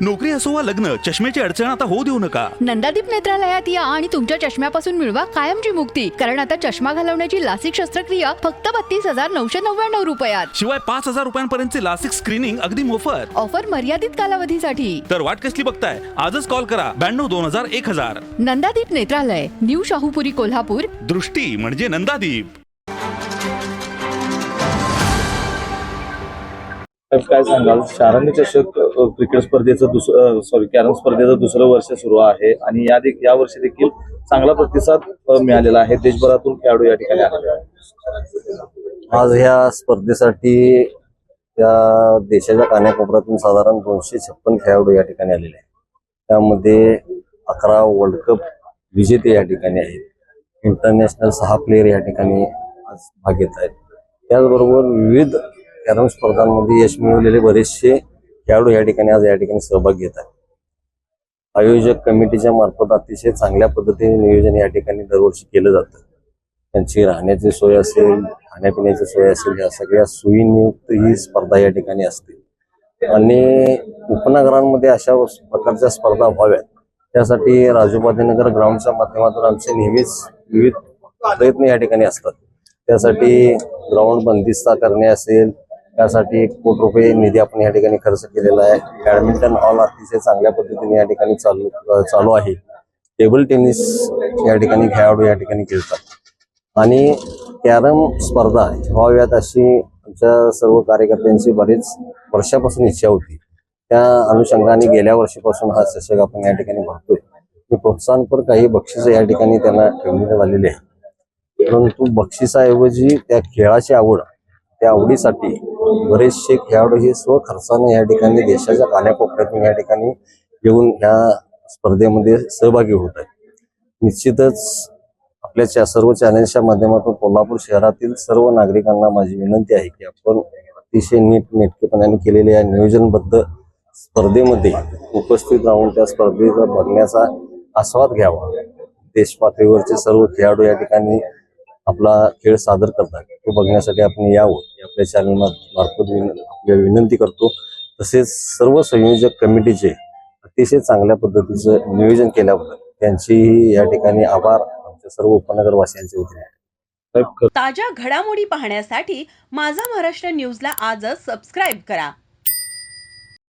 नोकरी असो वा लग्न, चष्म्याची अडचण आता होऊ देऊ नका. नंदादीप नेत्रालयात या आणि तुमच्या चष्म्यापासून मिळवा कायमची मुक्ती. कारण आता चष्मा घालवण्याची लासिक शस्त्रक्रिया फक्त 32,999 रुपयात. शिवाय 5,000 रुपयांपर्यंतचे लासिक स्क्रीनिंग अगदी मोफत. ऑफर मर्यादित कालावधीसाठी. तर वाट कसली बघताय, आजच कॉल करा 92-2000-1000. नंदादीप नेत्रालय, न्यू शाहूपुरी, कोल्हापूर. दृष्टी म्हणजे नंदादीप. काय सांगाल, शारंग चषक क्रिकेट स्पर्धेचं कॅरम स्पर्धेचं दुसरं वर्ष सुरू आहे आणि या वर्षी देखील चांगला प्रतिसाद मिळालेला आहे. देशभरातून खेळाडू या ठिकाणी आलेले आहेत. आज ह्या स्पर्धेसाठी त्या देशाच्या कानाकोपऱ्यातून साधारण 256 खेळाडू या ठिकाणी आलेले आहेत. त्यामध्ये 11 वर्ल्ड कप विजेते या ठिकाणी आहेत. इंटरनॅशनल 6 प्लेयर या ठिकाणी आज भाग घेत आहेत. त्याचबरोबर विविध कॅरम स्पर्धांमध्ये यश मिळवलेले बरेचसे खेळाडू या ठिकाणी आज या ठिकाणी सहभाग घेत आहेत. आयोजक कमिटीच्या मार्फत अतिशय चांगल्या पद्धतीने नियोजन या ठिकाणी दरवर्षी केलं जातं. त्यांची राहण्याची सोय असेल, खाण्यापिण्याची सोय असेल, या सगळ्या सोयीनियुक्त ही स्पर्धा या ठिकाणी असते आणि उपनगरांमध्ये अशा प्रकारच्या स्पर्धा व्हाव्यात त्यासाठी राजूपाधीनगर ग्राउंडच्या माध्यमातून आमचे नेहमीच विविध प्रयत्न या ठिकाणी असतात. त्यासाठी ग्राउंड बंदिस्त करणे असेल, त्यासाठी 1 कोटी रुपये निधी आपण या ठिकाणी खर्च केलेला आहे. बॅडमिंटन हॉल अतिशय चांगल्या पद्धतीने या ठिकाणी चालू आहे. टेबल टेनिस या ठिकाणी खेळाडू या ठिकाणी खेळतात आणि कॅरम स्पर्धा व्हाव्यात अशी आमच्या सर्व कार्यकर्त्यांची बरेच वर्षापासून इच्छा होती. त्या अनुषंगाने गेल्या वर्षीपासून हा चषक आपण या ठिकाणी भरतोय. प्रोत्साहनपर काही बक्षिसं या ठिकाणी त्यांना ठेवण्यात आलेली आहे. परंतु बक्षिसाऐवजी त्या खेळाची आवड, त्या आवडीसाठी बरेचसे खेळाडू हे स्वखर्चाने या ठिकाणी देशाच्या कानाकोपऱ्यातून या ठिकाणी येऊन ह्या स्पर्धेमध्ये सहभागी होत आहेत. निश्चितच आपल्या सर्व चॅनल्सच्या माध्यमातून कोल्हापूर शहरातील सर्व नागरिकांना माझी विनंती आहे की आपण अतिशय नेटकेपणाने केलेल्या या नियोजनबद्ध स्पर्धेमध्ये उपस्थित राहून त्या स्पर्धेचा बघण्याचा आस्वाद घ्यावा. देशपातळीवरचे सर्व खेळाडू या ठिकाणी आपला खेळ सादर करतात, तो बघण्यासाठी आपण यावं आपल्या चॅनल मार्फत आपल्या विनंती करतो. तसेच सर्व संयोजक कमिटीचे अतिशय चांगल्या पद्धतीचं नियोजन केल्याबद्दल त्यांचेही या ठिकाणी आभार आमच्या सर्व उपनगरवासियांचे होते. ताज्या घडामोडी पाहण्यासाठी माझा महाराष्ट्र न्यूजला आजच सबस्क्राईब करा.